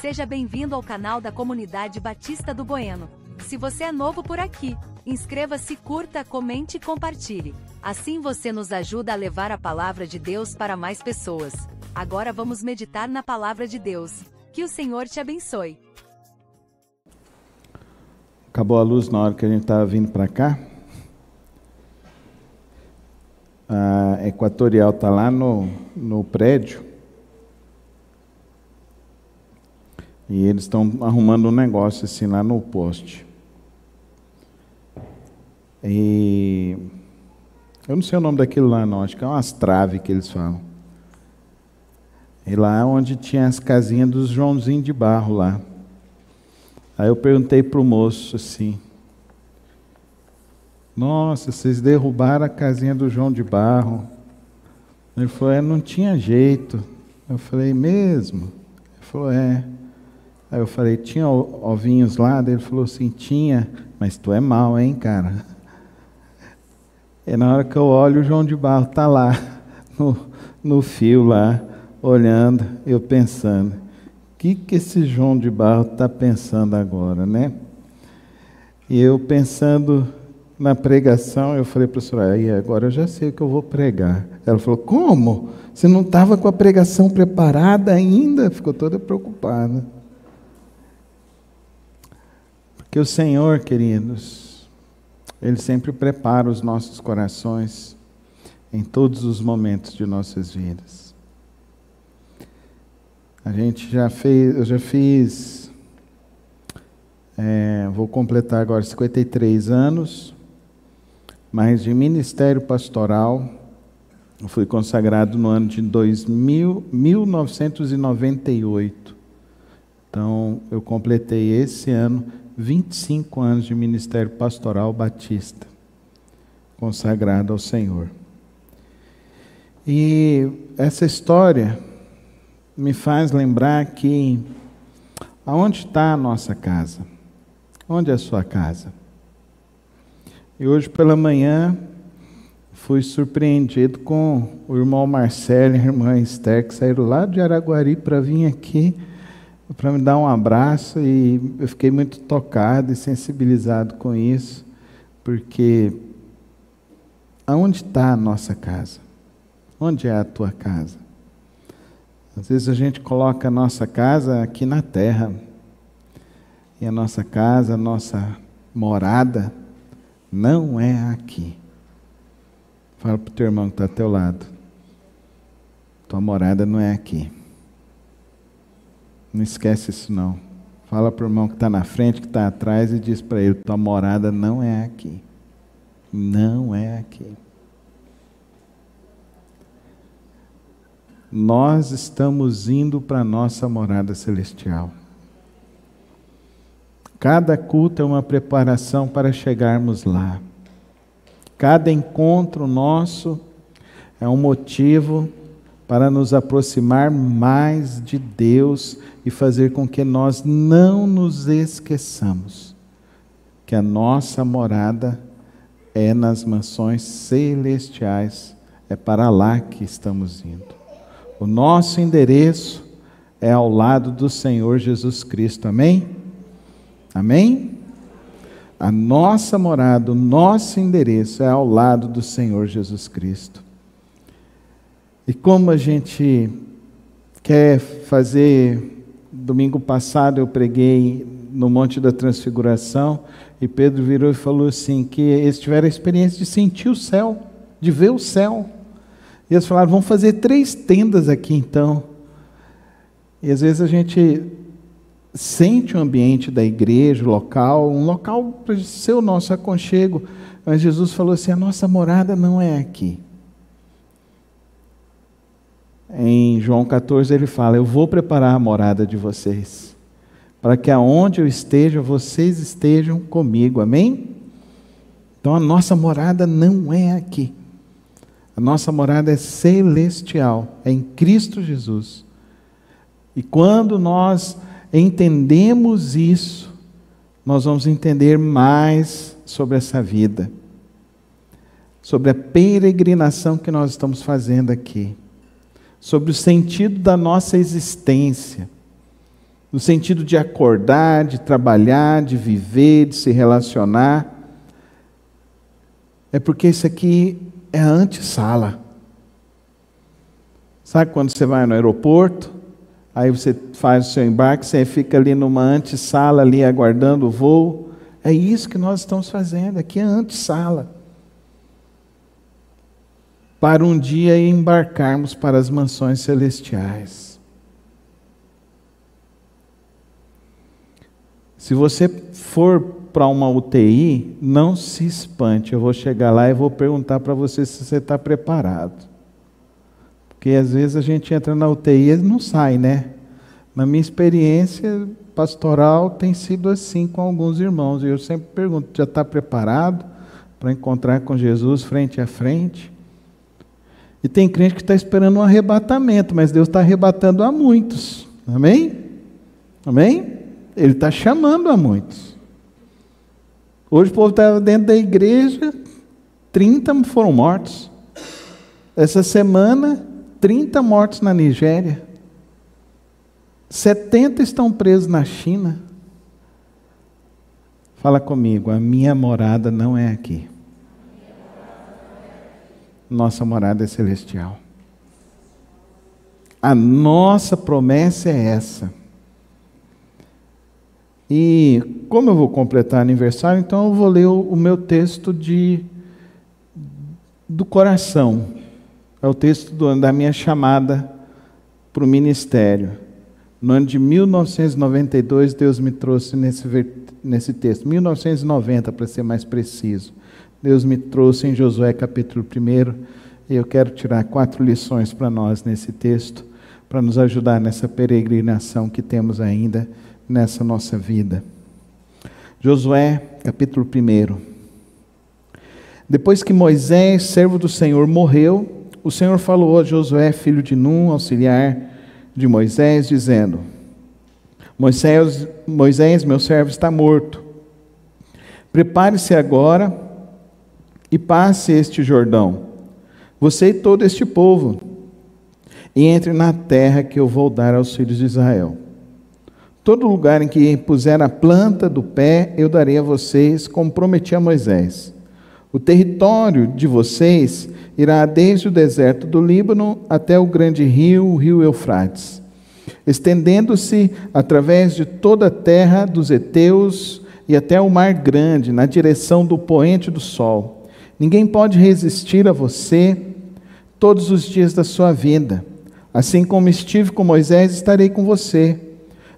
Seja bem-vindo ao canal da Comunidade Batista do Bueno. Se você é novo por aqui, inscreva-se, curta, comente e compartilhe. Assim você nos ajuda a levar a palavra de Deus para mais pessoas. Agora vamos meditar na palavra de Deus. Que o Senhor te abençoe. Acabou a luz na hora que a gente estava vindo para cá. A Equatorial está lá no prédio. E eles estão arrumando um negócio assim lá no poste. E eu não sei o nome daquilo lá não, acho que é umas traves que eles falam. E lá onde tinha as casinhas dos Joãozinho de barro lá. Aí eu perguntei para o moço assim: nossa, vocês derrubaram a casinha do João de barro. Ele falou: não tinha jeito. Eu falei: mesmo? Ele falou: é. Aí eu falei: tinha ovinhos lá? Ele falou assim: tinha, mas tu é mau, hein, cara? E na hora que eu olho, o João de barro está lá, no fio lá, olhando, eu pensando: o que esse João de barro está pensando agora, né? E eu pensando na pregação, eu falei para a senhora: aí agora eu já sei o que eu vou pregar. Ela falou: como? Você não estava com a pregação preparada ainda? Ficou toda preocupada. Porque o Senhor, queridos, Ele sempre prepara os nossos corações em todos os momentos de nossas vidas. Eu já fiz, vou completar agora 53 anos, mas de ministério pastoral. Eu fui consagrado no ano de 1998. Então, eu completei esse ano 25 anos de ministério pastoral batista, consagrado ao Senhor. E essa história me faz lembrar que aonde está a nossa casa? Onde é a sua casa? E hoje pela manhã fui surpreendido com o irmão Marcelo e a irmã Esther, que saíram lá de Araguari para vir aqui para me dar um abraço, e eu fiquei muito tocado e sensibilizado com isso, porque aonde está a nossa casa? Onde é a tua casa? Às vezes a gente coloca a nossa casa aqui na terra, e a nossa casa, a nossa morada, não é aqui. Fala para o teu irmão que está ao teu lado: tua morada não é aqui. Não esquece isso não. Fala para o irmão que está na frente, que está atrás, e diz para ele: tua morada não é aqui. Não é aqui. Nós estamos indo para a nossa morada celestial. Cada culto é uma preparação para chegarmos lá. Cada encontro nosso é um motivo para nos aproximar mais de Deus e fazer com que nós não nos esqueçamos que a nossa morada é nas mansões celestiais, é para lá que estamos indo. O nosso endereço é ao lado do Senhor Jesus Cristo, amém? Amém? A nossa morada, o nosso endereço é ao lado do Senhor Jesus Cristo. E como a gente quer fazer... Domingo passado eu preguei no Monte da Transfiguração, e Pedro virou e falou assim, que eles tiveram a experiência de sentir o céu, de ver o céu. E eles falaram: vamos fazer 3 tendas aqui então. E às vezes a gente sente o ambiente da igreja, o local, um local para ser o nosso aconchego, mas Jesus falou assim: a nossa morada não é aqui. Em João 14 ele fala: eu vou preparar a morada de vocês, para que aonde eu esteja, vocês estejam comigo, amém? Então a nossa morada não é aqui. A nossa morada é celestial, é em Cristo Jesus. E quando nós entendemos isso, nós vamos entender mais sobre essa vida, sobre a peregrinação que nós estamos fazendo aqui, sobre o sentido da nossa existência. no sentido de acordar, de trabalhar, de viver, de se relacionar, é porque isso aqui é a antessala. Sabe quando você vai no aeroporto, aí você faz o seu embarque, você fica ali numa antessala, ali aguardando o voo? É isso que nós estamos fazendo, aqui é a antessala. Para um dia embarcarmos para as mansões celestiais. Se você for para uma UTI, não se espante, eu vou chegar lá e vou perguntar para você se você está preparado. Porque às vezes a gente entra na UTI e não sai, né? Na minha experiência pastoral tem sido assim com alguns irmãos. E eu sempre pergunto, já está preparado para encontrar com Jesus frente a frente? E tem crente que está esperando um arrebatamento, mas Deus está arrebatando a muitos. Amém? Amém? Ele está chamando a muitos. Hoje o povo estava dentro da igreja, 30 foram mortos. Essa semana, 30 mortos na Nigéria. 70 estão presos na China. Fala comigo, a minha morada não é aqui. Nossa morada é celestial. A nossa promessa é essa. E como eu vou completar aniversário, então eu vou ler o meu texto do coração. É o texto da minha chamada para o ministério. No ano de 1992, Deus me trouxe nesse texto. 1990, para ser mais preciso. Deus me trouxe em Josué capítulo 1. E eu quero tirar 4 lições para nós nesse texto, para nos ajudar nessa peregrinação que temos ainda nessa nossa vida. Josué capítulo 1. Depois que Moisés, servo do Senhor, morreu, o Senhor falou a Josué, filho de Num, auxiliar de Moisés, dizendo: Moisés, meu servo, está morto. Prepare-se agora e passe este Jordão, você e todo este povo, e entre na terra que eu vou dar aos filhos de Israel. Todo lugar em que puser a planta do pé, eu darei a vocês, como prometi a Moisés. O território de vocês irá desde o deserto do Líbano até o grande rio, o rio Eufrates, estendendo-se através de toda a terra dos heteus e até o mar grande, na direção do poente do sol. Ninguém pode resistir a você todos os dias da sua vida. Assim como estive com Moisés, estarei com você.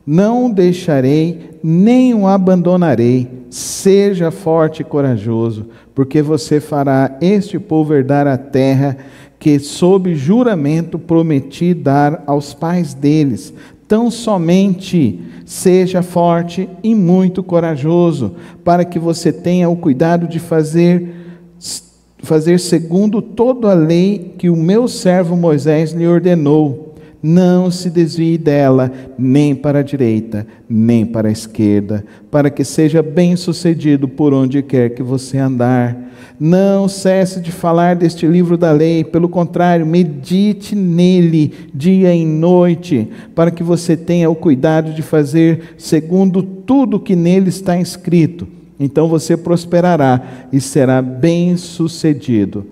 Não o deixarei, nem o abandonarei. Seja forte e corajoso, porque você fará este povo herdar a terra que, sob juramento, prometi dar aos pais deles. Tão somente seja forte e muito corajoso, para que você tenha o cuidado de fazer segundo toda a lei que o meu servo Moisés lhe ordenou. Não se desvie dela, nem para a direita, nem para a esquerda, para que seja bem-sucedido por onde quer que você andar. Não cesse de falar deste livro da lei, pelo contrário, medite nele dia e noite, para que você tenha o cuidado de fazer segundo tudo que nele está escrito. Então você prosperará e será bem-sucedido.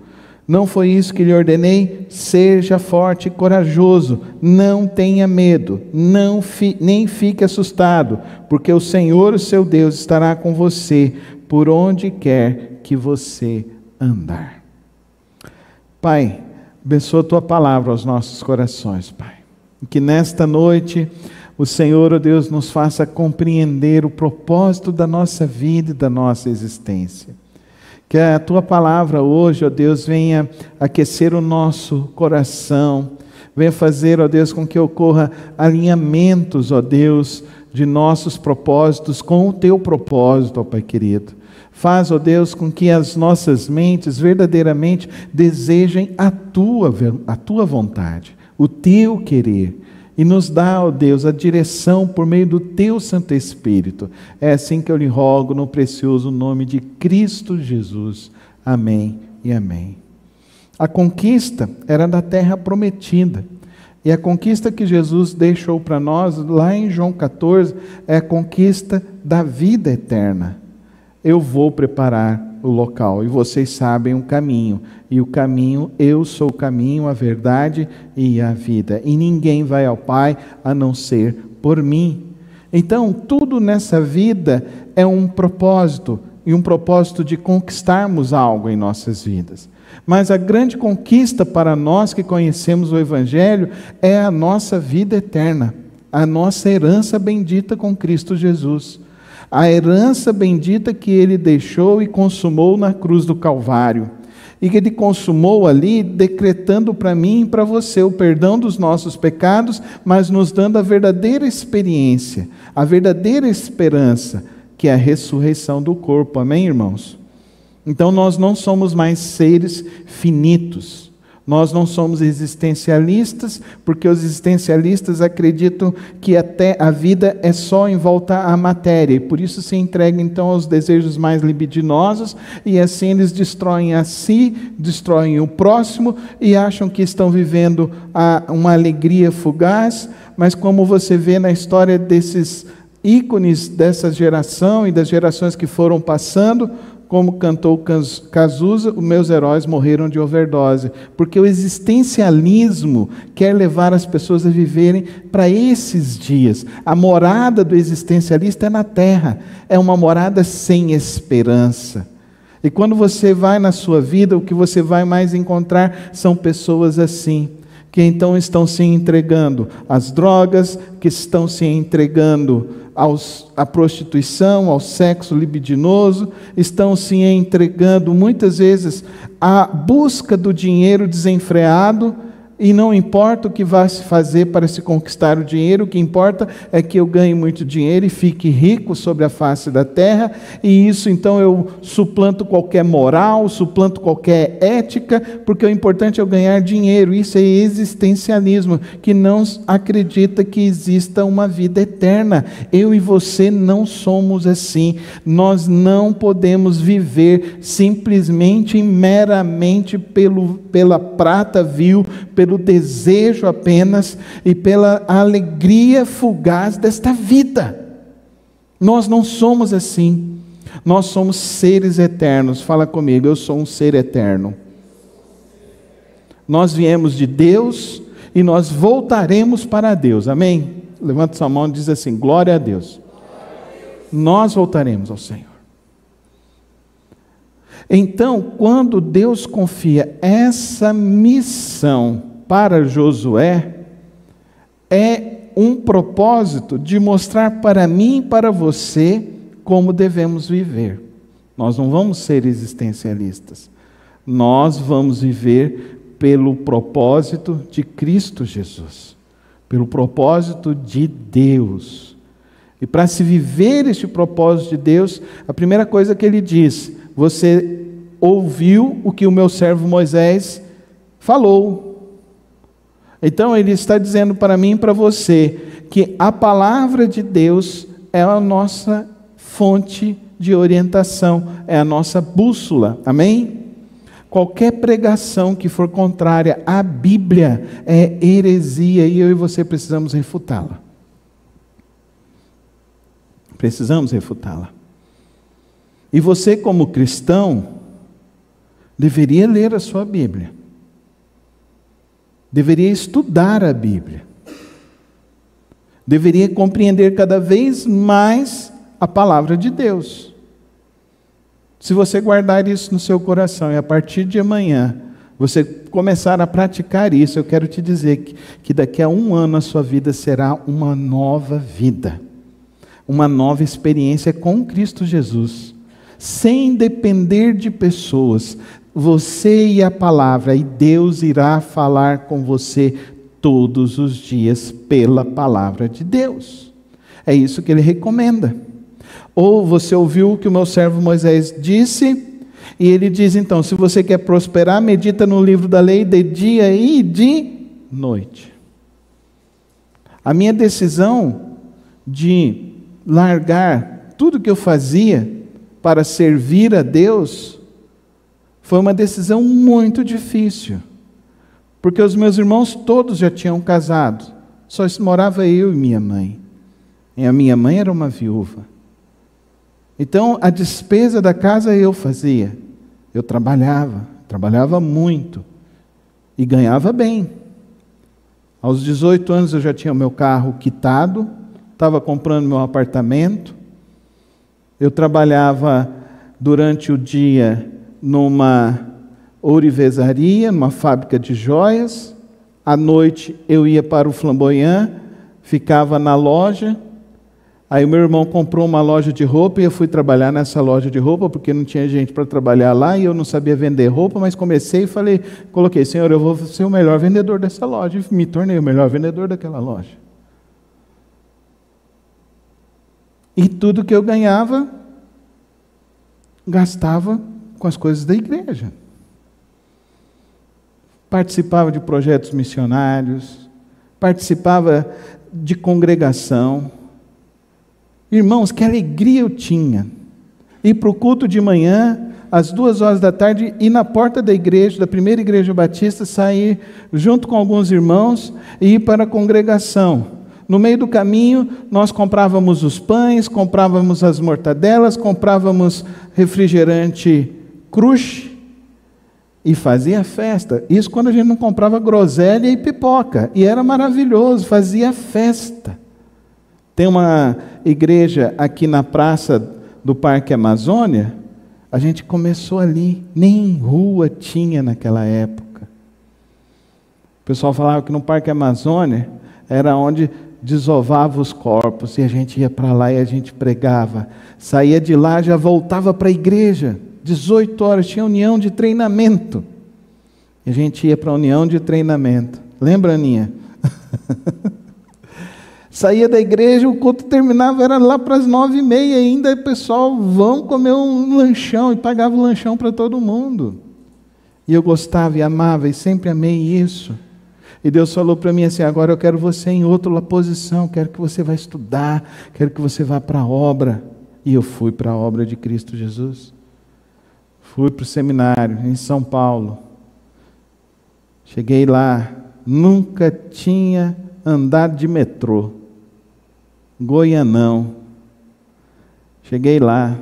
Não foi isso que lhe ordenei? Seja forte e corajoso, não tenha medo, nem fique assustado, porque o Senhor, o seu Deus, estará com você por onde quer que você andar. Pai, abençoa a tua palavra aos nossos corações, Pai. Que nesta noite o Senhor, ó Deus, nos faça compreender o propósito da nossa vida e da nossa existência. Que a tua palavra hoje, ó Deus, venha aquecer o nosso coração, venha fazer, ó Deus, com que ocorra alinhamentos, ó Deus, de nossos propósitos com o teu propósito, ó Pai querido. Faz, ó Deus, com que as nossas mentes verdadeiramente desejem a tua vontade, o teu querer. E nos dá, ó Deus, a direção por meio do Teu Santo Espírito. É assim que eu lhe rogo no precioso nome de Cristo Jesus. Amém e amém. A conquista era da terra prometida. E a conquista que Jesus deixou para nós, lá em João 14, é a conquista da vida eterna. Eu vou preparar o local, e vocês sabem o caminho. E o caminho, eu sou o caminho, a verdade e a vida. E ninguém vai ao Pai a não ser por mim. Então, tudo nessa vida é um propósito, e um propósito de conquistarmos algo em nossas vidas. Mas a grande conquista para nós que conhecemos o Evangelho é a nossa vida eterna, a nossa herança bendita com Cristo Jesus. A herança bendita que Ele deixou e consumou na cruz do Calvário. E que Ele consumou ali, decretando para mim e para você o perdão dos nossos pecados, mas nos dando a verdadeira experiência, a verdadeira esperança, que é a ressurreição do corpo. Amém, irmãos? Então nós não somos mais seres finitos, nós não somos existencialistas, porque os existencialistas acreditam que até a vida é só em volta à matéria, e por isso se entregam então aos desejos mais libidinosos, e assim eles destroem a si, destroem o próximo, e acham que estão vivendo uma alegria fugaz, mas como você vê na história desses ícones dessa geração e das gerações que foram passando, como cantou Cazuza, os meus heróis morreram de overdose. Porque o existencialismo quer levar as pessoas a viverem para esses dias. A morada do existencialista é na terra. É uma morada sem esperança. E quando você vai na sua vida, o que você vai mais encontrar são pessoas assim, que então estão se entregando às drogas, que estão se entregando à prostituição, ao sexo libidinoso, estão se entregando muitas vezes à busca do dinheiro desenfreado, e não importa o que vai se fazer para se conquistar o dinheiro, o que importa é que eu ganhe muito dinheiro e fique rico sobre a face da terra, e isso então eu suplanto qualquer moral, suplanto qualquer ética, porque o importante é eu ganhar dinheiro. Isso é existencialismo, que não acredita que exista uma vida eterna. Eu e você não somos assim. Nós não podemos viver simplesmente e meramente pela prata vil, pelo desejo apenas e pela alegria fugaz desta vida. Nós não somos assim. Nós somos seres eternos. Fala comigo, eu sou um ser eterno. Nós viemos de Deus e nós voltaremos para Deus. Amém? Levanta sua mão e diz assim: glória a Deus. Nós voltaremos ao Senhor. Então, quando Deus confia essa missão para Josué, é um propósito de mostrar para mim e para você como devemos viver. Nós não vamos ser existencialistas. Nós vamos viver pelo propósito de Cristo Jesus, pelo propósito de Deus. E para se viver este propósito de Deus, a primeira coisa que ele diz: você ouviu o que o meu servo Moisés falou. Então ele está dizendo para mim e para você que a palavra de Deus é a nossa fonte de orientação, é a nossa bússola. Amém? Qualquer pregação que for contrária à Bíblia é heresia, e eu e você precisamos refutá-la. Precisamos refutá-la. E você, como cristão, deveria ler a sua Bíblia. Deveria estudar a Bíblia. Deveria compreender cada vez mais a palavra de Deus. Se você guardar isso no seu coração e a partir de amanhã você começar a praticar isso, eu quero te dizer que daqui a 1 ano a sua vida será uma nova vida. Uma nova experiência com Cristo Jesus. Sem depender de pessoas. Você e a palavra, e Deus irá falar com você todos os dias pela palavra de Deus. É isso que ele recomenda. Ou você ouviu o que o meu servo Moisés disse, e ele diz então: se você quer prosperar, medita no livro da lei de dia e de noite. A minha decisão de largar tudo que eu fazia para servir a Deus foi uma decisão muito difícil, porque os meus irmãos todos já tinham casado, só morava eu e minha mãe. E a minha mãe era uma viúva. Então, a despesa da casa eu fazia. Eu trabalhava muito e ganhava bem. Aos 18 anos eu já tinha o meu carro quitado, estava comprando meu apartamento. Eu trabalhava durante o dia numa ourivesaria, numa fábrica de joias. À noite eu ia para o Flamboyant, ficava na loja. Aí o meu irmão comprou uma loja de roupa e eu fui trabalhar nessa loja de roupa, porque não tinha gente para trabalhar lá e eu não sabia vender roupa, mas comecei e coloquei, Senhor, eu vou ser o melhor vendedor dessa loja. E me tornei o melhor vendedor daquela loja. E tudo que eu ganhava, gastava com as coisas da igreja. Participava de projetos missionários, participava de congregação. Irmãos, que alegria eu tinha. Ir para o culto de manhã, às 14h, ir na porta da igreja, da primeira igreja batista, sair junto com alguns irmãos e ir para a congregação. No meio do caminho, nós comprávamos os pães, comprávamos as mortadelas, comprávamos refrigerante Crush e fazia festa. Isso quando a gente não comprava groselha e pipoca. E era maravilhoso, fazia festa. Tem uma igreja aqui na praça do Parque Amazônia, a gente começou ali, nem rua tinha naquela época. O pessoal falava que no Parque Amazônia era onde desovava os corpos, e a gente ia para lá e a gente pregava. Saía de lá, já voltava para a igreja, 18 horas, tinha união de treinamento. E a gente ia para a união de treinamento. Lembra, Aninha? Saía da igreja, o culto terminava, era lá para as 9h30 ainda, o pessoal, vão comer um lanchão, e pagava o lanchão para todo mundo. E eu gostava e amava, e sempre amei isso. E Deus falou para mim assim, agora eu quero você em outra posição, quero que você vá estudar, quero que você vá para a obra. E eu fui para a obra de Cristo Jesus. Fui para o seminário em São Paulo. Cheguei lá, nunca tinha andado de metrô. Goianão. Cheguei lá.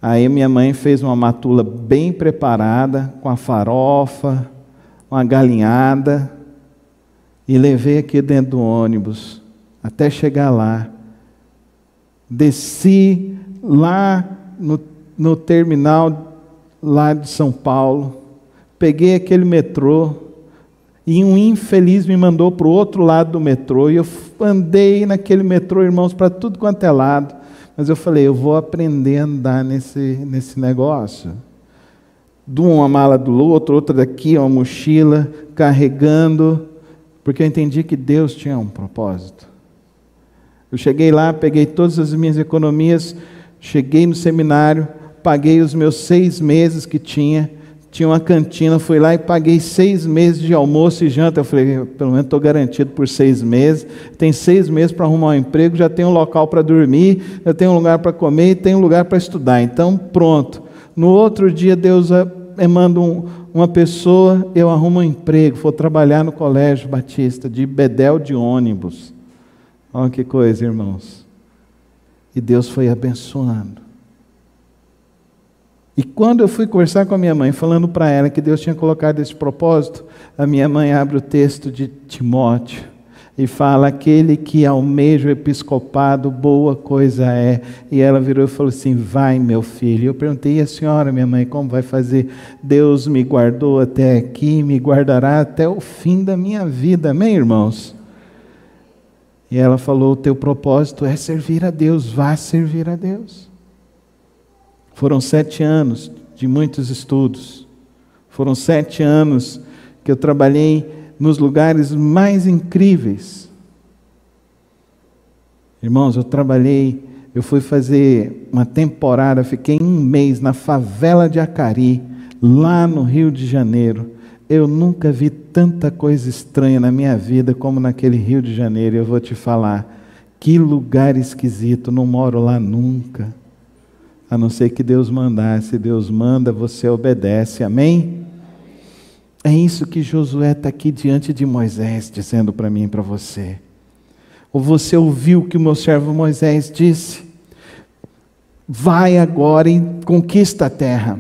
Aí minha mãe fez uma matula bem preparada, com a farofa, uma galinhada, e levei aqui dentro do ônibus, até chegar lá. Desci lá no terminal lá de São Paulo, peguei aquele metrô, e um infeliz me mandou para o outro lado do metrô, e eu andei naquele metrô, irmãos, para tudo quanto é lado, mas eu falei, eu vou aprender a andar nesse negócio. De uma mala do outro, outra daqui, uma mochila, carregando, porque eu entendi que Deus tinha um propósito. Eu cheguei lá, peguei todas as minhas economias, cheguei no seminário, paguei os meus 6 meses que tinha uma cantina, fui lá e paguei 6 meses de almoço e janta. Eu falei, pelo menos estou garantido por 6 meses, tem 6 meses para arrumar um emprego, já tenho um local para dormir, já tenho um lugar para comer e tenho um lugar para estudar, então pronto. No outro dia Deus manda uma pessoa, eu arrumo um emprego, vou trabalhar no Colégio Batista, de bedel de ônibus. Olha que coisa, irmãos. E Deus foi abençoando. E quando eu fui conversar com a minha mãe, falando para ela que Deus tinha colocado esse propósito, a minha mãe abre o texto de Timóteo e fala, aquele que almeja o episcopado, boa coisa é. E ela virou e falou assim, vai meu filho. Eu perguntei, e a senhora, minha mãe, como vai fazer? Deus me guardou até aqui, me guardará até o fim da minha vida. Amém, irmãos? E ela falou, o teu propósito é servir a Deus, vá servir a Deus. Foram 7 anos de muitos estudos. Foram 7 anos que eu trabalhei nos lugares mais incríveis. Irmãos, eu fui fazer uma temporada, fiquei 1 mês na favela de Acari, lá no Rio de Janeiro. Eu nunca vi tanta coisa estranha na minha vida como naquele Rio de Janeiro. Eu vou te falar, que lugar esquisito, não moro lá nunca. A não ser que Deus mandasse. Deus manda, você obedece, amém? É isso que Josué está aqui diante de Moisés, dizendo para mim e para você. Ou você ouviu o que o meu servo Moisés disse? Vai agora e conquista a terra.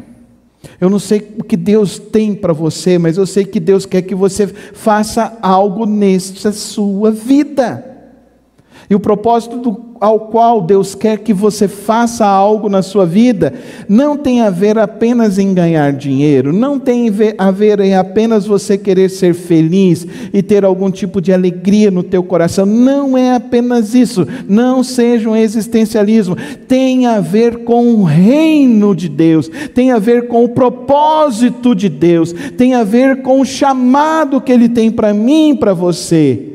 Eu não sei o que Deus tem para você, mas eu sei que Deus quer que você faça algo nesta sua vida. E o propósito ao qual Deus quer que você faça algo na sua vida, não tem a ver apenas em ganhar dinheiro, não tem a ver em apenas você querer ser feliz e ter algum tipo de alegria no teu coração, não é apenas isso, não seja um existencialismo, tem a ver com o reino de Deus, tem a ver com o propósito de Deus, tem a ver com o chamado que Ele tem para mim e para você.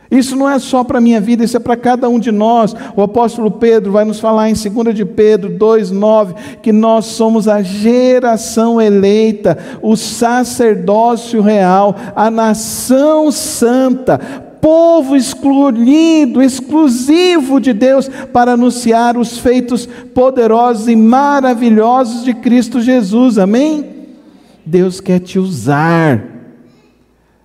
Isso não é só para a minha vida, isso é para cada um de nós. O apóstolo Pedro vai nos falar em 2 de Pedro 2,9, que nós somos a geração eleita, o sacerdócio real, a nação santa, povo escolhido, exclusivo de Deus, para anunciar os feitos poderosos e maravilhosos de Cristo Jesus, amém? Deus quer te usar.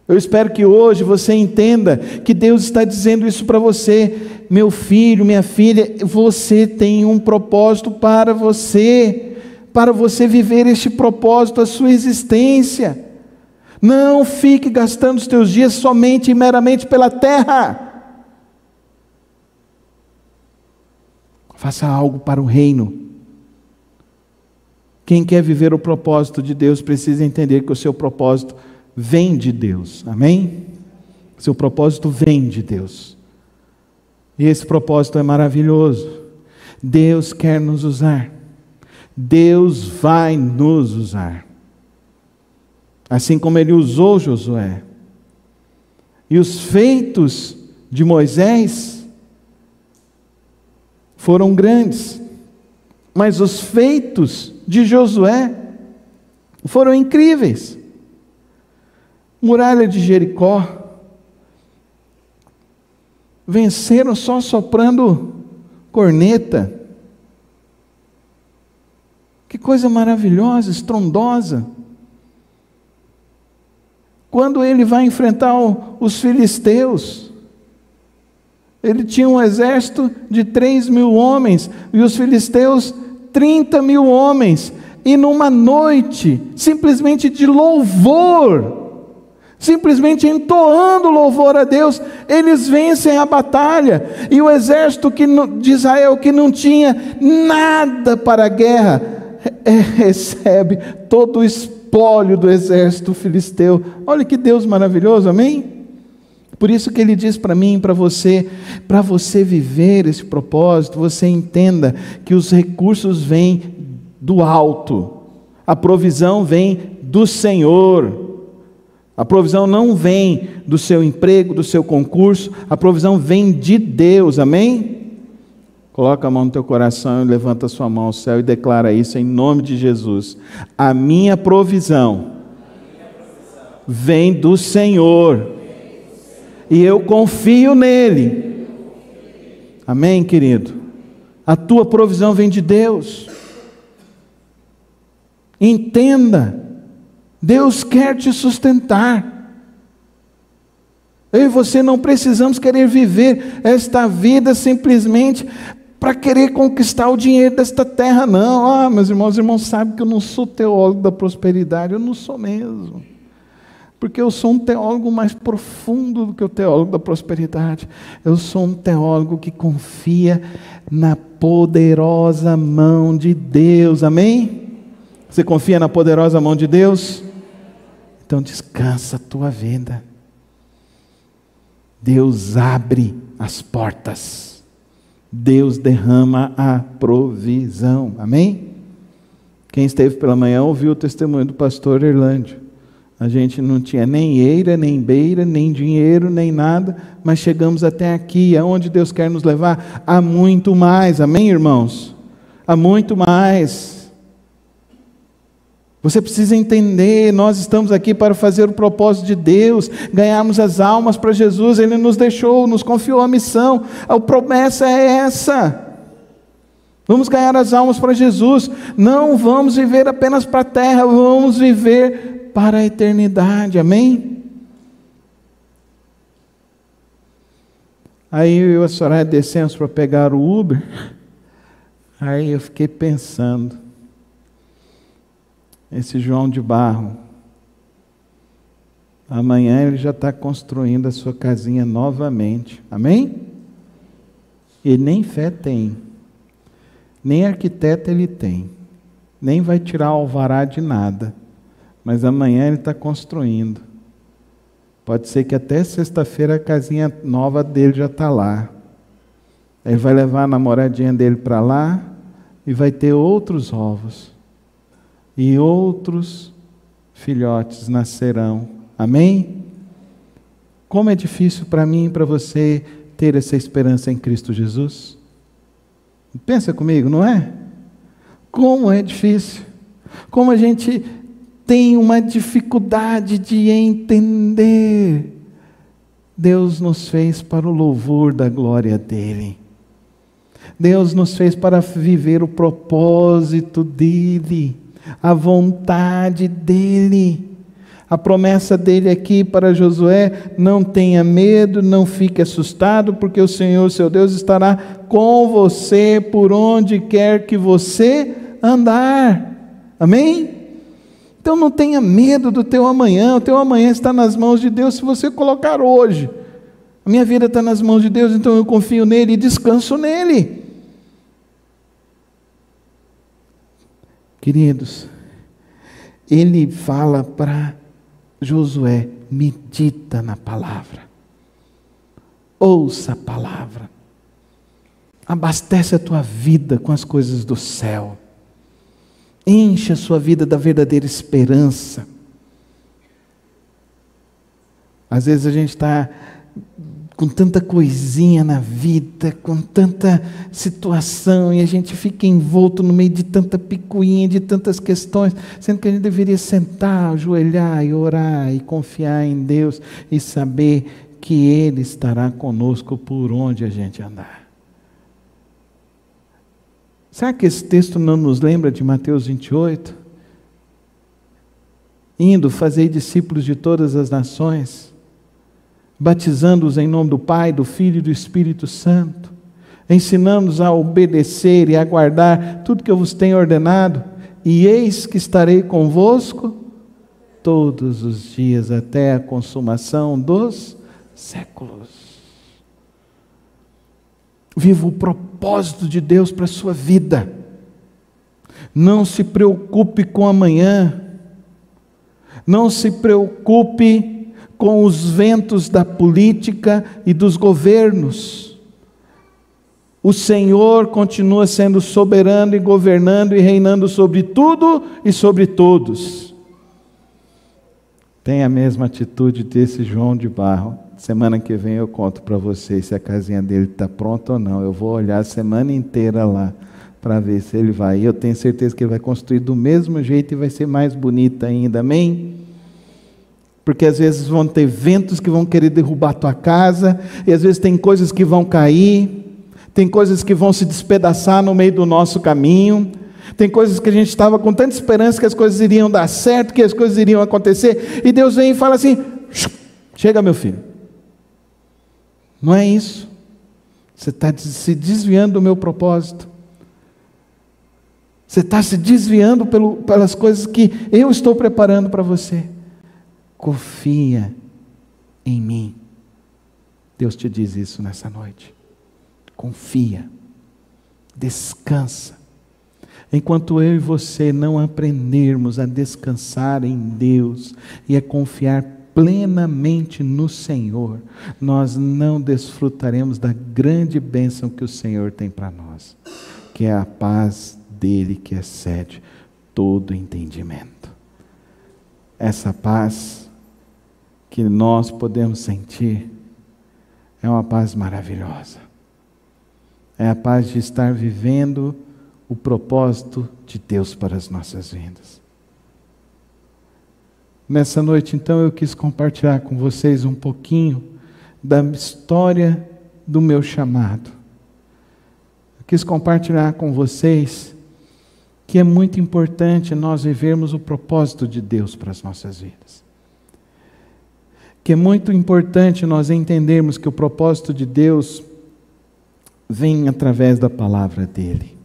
Eu espero que hoje você entenda que Deus está dizendo isso para você. Meu filho, minha filha, você tem um propósito para você viver este propósito, a sua existência. Não fique gastando os teus dias somente e meramente pela terra. Faça algo para o reino. Quem quer viver o propósito de Deus precisa entender que o seu propósito vem de Deus, amém? Seu propósito vem de Deus, e esse propósito é maravilhoso. Deus quer nos usar, Deus vai nos usar, assim como Ele usou Josué, e os feitos de Moisés foram grandes, mas os feitos de Josué foram incríveis. Muralha de Jericó, venceram só soprando corneta. Que coisa maravilhosa, estrondosa. Quando ele vai enfrentar os filisteus, ele tinha um exército de 3.000 homens, e os filisteus 30.000 homens, e numa noite, simplesmente de louvor, simplesmente entoando louvor a Deus, eles vencem a batalha. E o exército de Israel, que não tinha nada para a guerra, recebe todo o espólio do exército filisteu. Olha que Deus maravilhoso, amém? Por isso que Ele diz para mim e para você viver esse propósito, você entenda que os recursos vêm do alto, a provisão vem do Senhor. A provisão não vem do seu emprego, do seu concurso, a provisão vem de Deus, amém? Coloca a mão no teu coração e levanta a sua mão ao céu e declara isso em nome de Jesus. A minha provisão vem do Senhor, e eu confio nele, amém, querido? A tua provisão vem de Deus. Entenda, Deus quer te sustentar. Eu e você não precisamos querer viver esta vida simplesmente para querer conquistar o dinheiro desta terra, não. Meus irmãos sabem que eu não sou teólogo da prosperidade, eu não sou mesmo. Porque eu sou um teólogo mais profundo do que o teólogo da prosperidade. Eu sou um teólogo que confia na poderosa mão de Deus, amém? Você confia na poderosa mão de Deus? Então descansa a tua vida. Deus abre as portas. Deus derrama a provisão. Amém? Quem esteve pela manhã ouviu o testemunho do pastor Erlândio. A gente não tinha nem eira, nem beira, nem dinheiro, nem nada, mas chegamos até aqui. Aonde Deus quer nos levar? Há muito mais. Amém, irmãos? Há muito mais. Você precisa entender, nós estamos aqui para fazer o propósito de Deus, ganharmos as almas para Jesus. Ele nos deixou, nos confiou a missão, a promessa é essa. Vamos ganhar as almas para Jesus, não vamos viver apenas para a terra, vamos viver para a eternidade, amém? Aí eu e a Soraya descemos para pegar o Uber, aí eu fiquei pensando, esse João de Barro, amanhã ele já está construindo a sua casinha novamente, amém? E nem fé tem, nem arquiteto ele tem, nem vai tirar alvará de nada, mas amanhã ele está construindo. Pode ser que até sexta-feira a casinha nova dele já está lá. Ele vai levar a namoradinha dele para lá e vai ter outros ovos. E outros filhotes nascerão. Amém? Como é difícil para mim e para você ter essa esperança em Cristo Jesus? Pensa comigo, não é? Como é difícil. Como a gente tem uma dificuldade de entender. Deus nos fez para o louvor da glória dEle. Deus nos fez para viver o propósito dEle, a vontade dEle. A promessa dEle aqui para Josué: não tenha medo, não fique assustado, porque o Senhor, seu Deus, estará com você por onde quer que você andar. Amém? Então não tenha medo do teu amanhã. O teu amanhã está nas mãos de Deus se você colocar hoje. A minha vida está nas mãos de Deus, então eu confio nele e descanso nele. Queridos, ele fala para Josué: medita na palavra, ouça a palavra, abastece a tua vida com as coisas do céu, enche a sua vida da verdadeira esperança. Às vezes a gente está com tanta coisinha na vida, com tanta situação, e a gente fica envolto no meio de tanta picuinha, de tantas questões, sendo que a gente deveria sentar, ajoelhar e orar e confiar em Deus e saber que Ele estará conosco por onde a gente andar. Será que esse texto não nos lembra de Mateus 28? Indo, fazei discípulos de todas as nações, batizando-os em nome do Pai, do Filho e do Espírito Santo, ensinando-os a obedecer e a guardar tudo que eu vos tenho ordenado, e eis que estarei convosco todos os dias até a consumação dos séculos. Viva o propósito de Deus para a sua vida. Não se preocupe com amanhã. Não se preocupe com os ventos da política e dos governos. O Senhor continua sendo soberano e governando e reinando sobre tudo e sobre todos. Tenha a mesma atitude desse João de Barro. Semana que vem eu conto para vocês se a casinha dele está pronta ou não. Eu vou olhar a semana inteira lá para ver se ele vai. E eu tenho certeza que ele vai construir do mesmo jeito e vai ser mais bonita ainda. Amém? Porque às vezes vão ter ventos que vão querer derrubar a tua casa, e às vezes tem coisas que vão cair, tem coisas que vão se despedaçar no meio do nosso caminho, tem coisas que a gente estava com tanta esperança que as coisas iriam dar certo, que as coisas iriam acontecer, e Deus vem e fala assim: chega, meu filho. Não é isso. Você está se desviando do meu propósito. Você está se desviando pelas coisas que eu estou preparando para você. Confia em mim. Deus te diz isso nessa noite. Confia. Descansa. Enquanto eu e você não aprendermos a descansar em Deus e a confiar plenamente no Senhor, nós não desfrutaremos da grande bênção que o Senhor tem para nós, que é a paz dele que excede todo entendimento. Essa paz que nós podemos sentir é uma paz maravilhosa. É a paz de estar vivendo o propósito de Deus para as nossas vidas. Nessa noite, então, eu quis compartilhar com vocês um pouquinho da história do meu chamado. Eu quis compartilhar com vocês que é muito importante nós vivermos o propósito de Deus para as nossas vidas. Que é muito importante nós entendermos que o propósito de Deus vem através da palavra dele.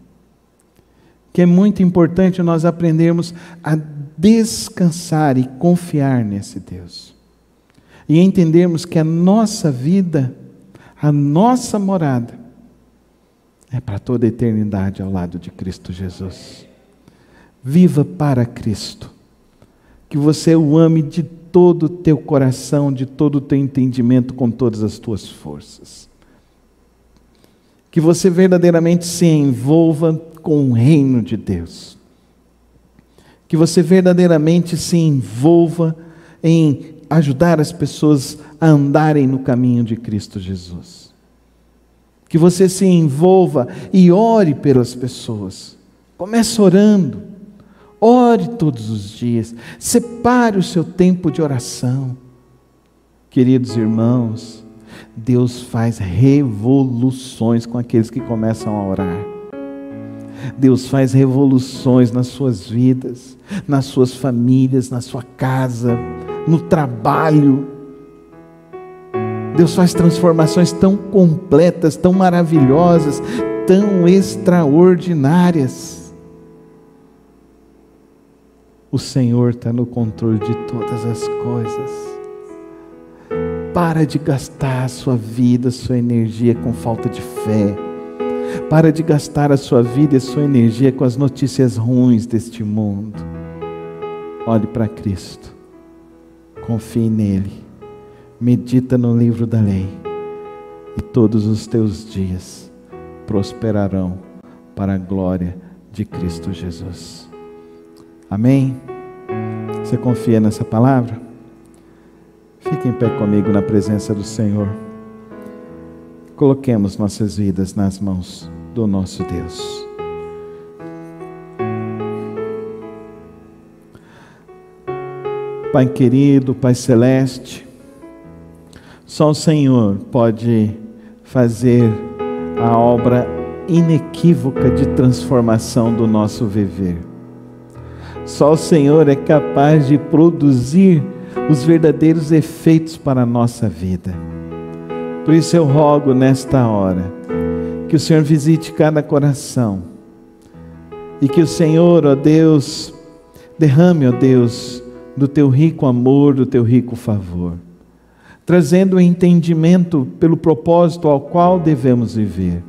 Que é muito importante nós aprendermos a descansar e confiar nesse Deus. E entendermos que a nossa vida, a nossa morada, é para toda a eternidade ao lado de Cristo Jesus. Viva para Cristo. Que você o ame de todo o teu coração, de todo o teu entendimento, com todas as tuas forças. Que você verdadeiramente se envolva com o reino de Deus. Que você verdadeiramente se envolva em ajudar as pessoas a andarem no caminho de Cristo Jesus. Que você se envolva e ore pelas pessoas. Comece orando. Ore todos os dias. Separe o seu tempo de oração. Queridos irmãos, Deus faz revoluções com aqueles que começam a orar. Deus faz revoluções nas suas vidas, nas suas famílias, na sua casa, no trabalho. Deus faz transformações tão completas, tão maravilhosas, tão extraordinárias. O Senhor está no controle de todas as coisas. Para de gastar a sua vida, a sua energia com falta de fé. Para de gastar a sua vida e a sua energia com as notícias ruins deste mundo. Olhe para Cristo. Confie nele. Medita no livro da lei. E todos os teus dias prosperarão para a glória de Cristo Jesus. Amém? Você confia nessa palavra? Fique em pé comigo na presença do Senhor. Coloquemos nossas vidas nas mãos do nosso Deus. Pai querido, Pai celeste, só o Senhor pode fazer a obra inequívoca de transformação do nosso viver. Só o Senhor é capaz de produzir os verdadeiros efeitos para a nossa vida. Por isso eu rogo nesta hora, que o Senhor visite cada coração, e que o Senhor, ó Deus, derrame, ó Deus, do teu rico amor, do teu rico favor, trazendo o entendimento pelo propósito ao qual devemos viver,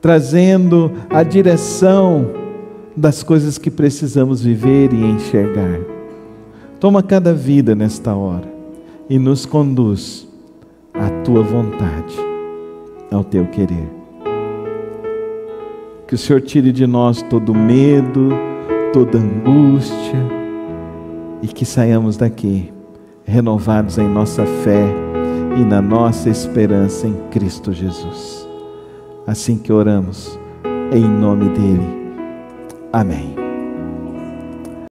trazendo a direção das coisas que precisamos viver e enxergar. Toma cada vida nesta hora e nos conduz à tua vontade, ao teu querer. Que o Senhor tire de nós todo medo, toda angústia, e que saiamos daqui renovados em nossa fé e na nossa esperança em Cristo Jesus. Assim que oramos, em nome dele. Amém.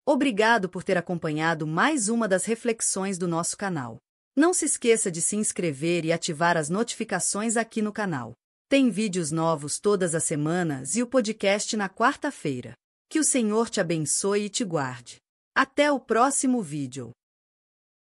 Obrigado por ter acompanhado mais uma das reflexões do nosso canal. Não se esqueça de se inscrever e ativar as notificações aqui no canal. Tem vídeos novos todas as semanas e o podcast na quarta-feira. Que o Senhor te abençoe e te guarde. Até o próximo vídeo.